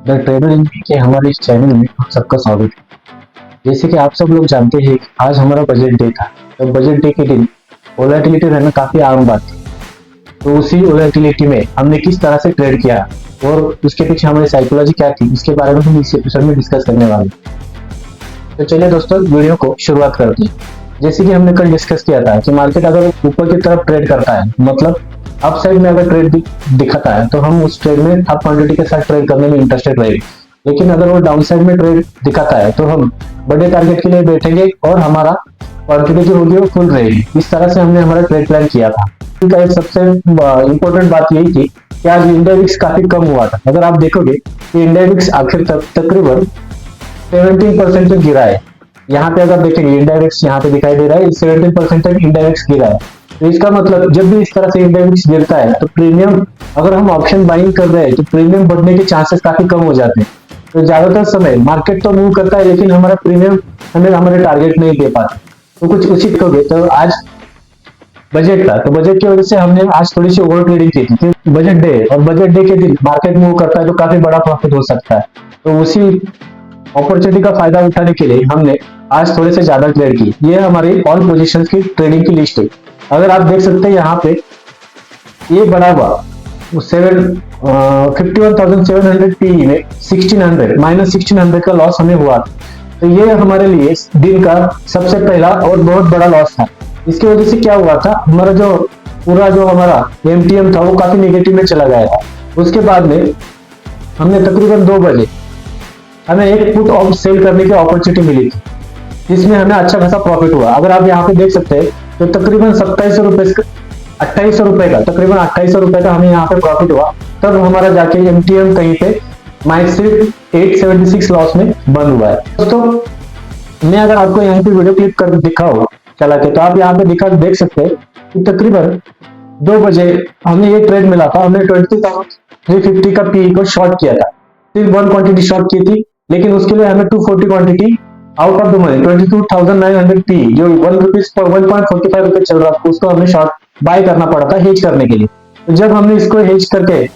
The trader Hindi के हमारे इस चैनल में आप सबका स्वागत है। जैसे कि आप सब लोग जानते हैं कि आज हमारा बजट डे था। तो बजट डे के दिन वोलेटिलिटी रहना काफी आम बात थी। तो उसी वोलेटिलिटी में हमने किस तरह से ट्रेड किया और उसके पीछे हमारी साइकोलॉजी क्या थी, इसके बारे में हम इस एपिसोड में डिस्कस करने वाले हैं। तो चलिए दोस्तों, वीडियो को शुरुआत करते हैं। जैसे कि हमने कल डिस्कस किया था कि मार्केट अगर ऊपर की तरफ ट्रेड करता है, मतलब अप साइड में अगर ट्रेड दिखाता है, तो हम उस ट्रेड में अप क्वांटिटी के साथ ट्रेड करने में इंटरेस्टेड रहेंगे। लेकिन अगर वो डाउन साइड में ट्रेड दिखाता है, तो हम बड़े टारगेट के लिए बैठेंगे और हमारा क्वांटिटी जो होगी वो फुल रहेगी। इस तरह से हमने हमारा ट्रेड प्लान किया था। इसका सबसे इंपॉर्टेंट बात यही थी कि आज इंडिया विक्स काफी कम हुआ था। अगर आप देखोगे कि इंडिया विक्स आखिर तक तकरीबन 17% तक गिरा है। यहाँ पे अगर देखेंगे इंडेक्स यहाँ पे दिखाई दे रहा है 17% तक इंडेक्स गिरा है। तो इसका मतलब जब भी इस तरह से इंडेक्स गिरता है तो प्रीमियम, अगर हम ऑप्शन बाइंग कर रहे हैं तो प्रीमियम बढ़ने के चांसेस काफी कम हो जाते हैं। तो ज्यादातर समय मार्केट तो मूव करता है, लेकिन हमारा प्रीमियम हमें हमारे टारगेट नहीं दे पाता। तो कुछ उसी कहोगे तो आज बजट था, तो बजट की वजह से हमने आज थोड़ी सी ओवर ट्रेडिंग की थी। बजट डे और बजट डे के दिन मार्केट मूव करता है तो काफी बड़ा प्रॉफिट हो सकता है। तो उसी अपॉर्चुनिटी का फायदा उठाने के लिए हमने आज थोड़े से ज्यादा ट्रेड की। ये हमारी ऑल पोजीशंस की ट्रेडिंग की लिस्ट है। अगर आप देख सकते हैं यहाँ पे ये बड़ा हुआ 51,700 पी में 1600 माइनस 1600 का लॉस हमें हुआ। तो ये हमारे लिए दिन का सबसे पहला और बहुत बड़ा लॉस था। इसकी वजह से क्या हुआ था, हमारा जो पूरा जो हमारा एमटीएम था वो काफी नेगेटिव में चला गया था। उसके बाद में हमने तकरीबन 2 बजे हमें एक पुट ऑफ सेल करने की अपॉर्चुनिटी मिली थी, जिसमें हमें अच्छा खासा प्रॉफिट हुआ। अगर आप यहाँ पे देख सकते हैं तो तकरीबन 2700 रुपए 2800 रुपए का तकरीबन 2800 रुपए का हमें यहाँ पे प्रॉफिट हुआ। तब हमारा जाके एमटीएम कहीं पे -876 लॉस में बंद हुआ है। दोस्तों मैं अगर आपको यहाँ पे वीडियो क्लिक कर दिखाऊं चला के, तो आप यहाँ पे देख सकते हैं कि तकरीबन 2 बजे हमें ये ट्रेड मिला था। हमने 20,350 का पी को शॉर्ट किया था। सिर्फ 1 क्वांटिटी शॉर्ट की थी, लेकिन उसके लिए हमें 240 quantity out of the money 22,900 P जो 1 रुपीज पर 1.45 रुपए चल रहा था, उसको हमें शॉर्ट बाय करना पड़ा था हेज करने के लिए। तो जब हमने इसको हेज करके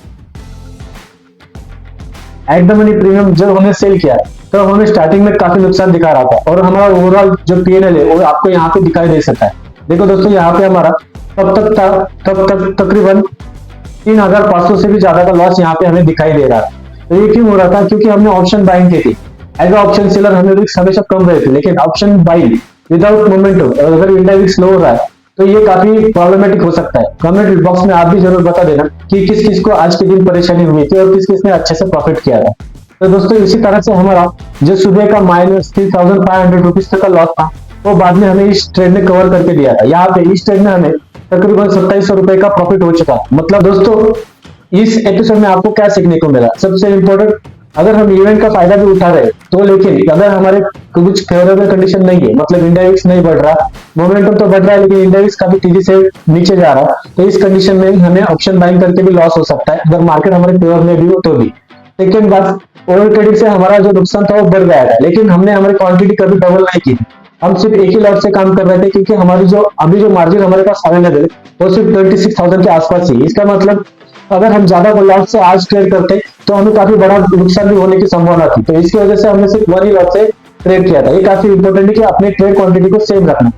एट द मनी प्रीमियम जब हमने सेल किया, तो हमें स्टार्टिंग में काफी नुकसान दिखा रहा था और हमारा ओवरऑल जो पीएनएल है वो आपको यहाँ पे दिखाई दे सकता है। देखो दोस्तों, यहाँ पे हमारा तब तक तकरीबन 3,500 से भी ज्यादा का लॉस यहाँ पे हमें दिखाई दे रहा था। तो ये क्यों हो रहा था, क्योंकि हमने ऑप्शन बाइंग की थी। एज ऑप्शन सेलर हमें रिस्क हमेशा कम रहे थे, लेकिन ऑप्शन बाइंग विदाउट मोमेंटम, अगर इंडेक्स लो हो रहा है तो ये काफी प्रॉब्लमेटिक हो सकता है। कमेंट बॉक्स में आप भी जरूर बता देना कि किस किस को आज के दिन परेशानी हुई थी और किस किस ने अच्छे से प्रॉफिट किया था। तो दोस्तों इसी तरह से हमारा जो सुबह का -3,500 रुपीज तक का लॉस था, वो बाद में हमें इस ट्रेड ने कवर करके दिया था। यहाँ पे इस ट्रेड में हमें तकरीबन 2700 रुपए का प्रॉफिट हो चुका। मतलब दोस्तों इस एपिसोड में आपको क्या सीखने को मिला, सबसे इंपॉर्टेंट, अगर हम इवेंट का फायदा भी उठा रहे तो, लेकिन अगर हमारे कुछ फेवरेबल कंडीशन नहीं है, मतलब इंडेक्स नहीं बढ़ रहा, मोमेंटम तो बढ़ रहा है लेकिन इंडेक्स काफी तेजी से नीचे जा रहा, तो इस कंडीशन में हमें ऑप्शन बाइंग करके भी लॉस हो सकता है, अगर मार्केट हमारे फेवर में भी हो तो भी। सेकेंड बात, ओवर ट्रेडिंग से हमारा जो नुकसान था वो बढ़ गया था, लेकिन हमने हमारी क्वांटिटी कभी डबल नहीं की। हम सिर्फ एक ही लॉट से काम कर रहे थे, क्योंकि हमारी जो अभी जो मार्जिन हमारे पास अवेलेबल है वो सिर्फ 26,000 के आसपास ही। इसका मतलब अगर हम ज्यादा लॉट से आज ट्रेड करते तो हमें काफी बड़ा नुकसान भी होने की संभावना थी। तो इसकी वजह से हमने सिर्फ 1 ही लॉट से ट्रेड किया था। ये काफी इंपॉर्टेंट है कि अपने ट्रेड क्वांटिटी को सेम रखना।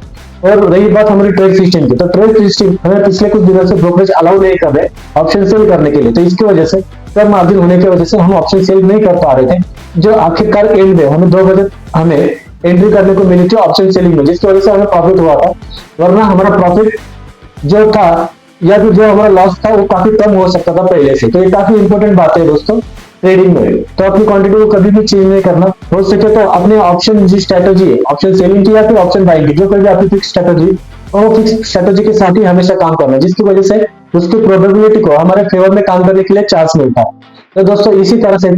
और रही बात हमारी ट्रेड सिस्टम की, तो ट्रेड सिस्टम हमें पिछले कुछ दिनों से ब्रोकरेज अलाउ नहीं कर रहे ऑप्शन सेल करने के लिए। तो इसकी वजह से कम मार्जिन होने की वजह से हम ऑप्शन सेल नहीं कर पा रहे थे, जो आखिरकार एंड में हमें 2 बजे हमें एंट्री करने को मिली थी ऑप्शन सेलिंग में, जिसकी वजह से हमें प्रॉफिट हुआ था। वरना हमारा प्रॉफिट जो था या फिर जो हमारा लॉस था वो काफी कम हो सकता था पहले से। तो ये काफी इंपॉर्टेंट बात है दोस्तों ट्रेडिंग में। तो अपनी क्वांटिटी को कभी भी चेंज नहीं करना। हो सके तो अपने ऑप्शन जी स्ट्रेटेजी है, ऑप्शन सेलिंग की या फिर ऑप्शन बाइंग की, जो कोई भी आपकी फिक्स स्ट्रेटेजी, वो फिक्स स्ट्रेटेजी के साथ ही हमेशा काम करना, जिसकी वजह से उसकी प्रोबेबिलिटी को हमारे फेवर में काम करने के लिए चांस मिलता है। तो दोस्तों इसी तरह से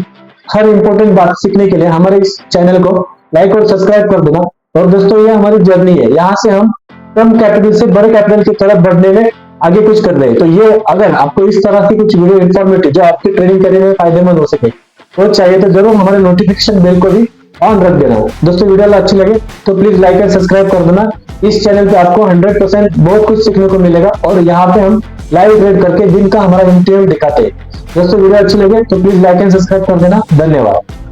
हर इंपॉर्टेंट बात सीखने के लिए हमारे इस चैनल को लाइक और सब्सक्राइब कर देना। और दोस्तों ये हमारी जर्नी है, यहाँ से हम कम कैपिटल से बड़े कैपिटल की तरफ बढ़ने में आगे कुछ कर रहे हैं। तो ये अगर आपको इस तरह की कुछ वीडियो इन्फॉर्मेटिव जो आपकी ट्रेडिंग करने में फायदेमंद हो सके वो चाहिए, तो जरूर हमारे नोटिफिकेशन बेल को भी ऑन रख देना। दोस्तों वीडियो अच्छी लगे तो प्लीज लाइक और सब्सक्राइब कर देना। इस चैनल पे आपको 100% बहुत कुछ सीखने को मिलेगा और यहाँ पे हम लाइव ट्रेड करके दिन का हमारा इंटीरियर दिखाते हैं। दोस्तों वीडियो अच्छी लगे तो प्लीज लाइक एंड सब्सक्राइब कर देना। धन्यवाद।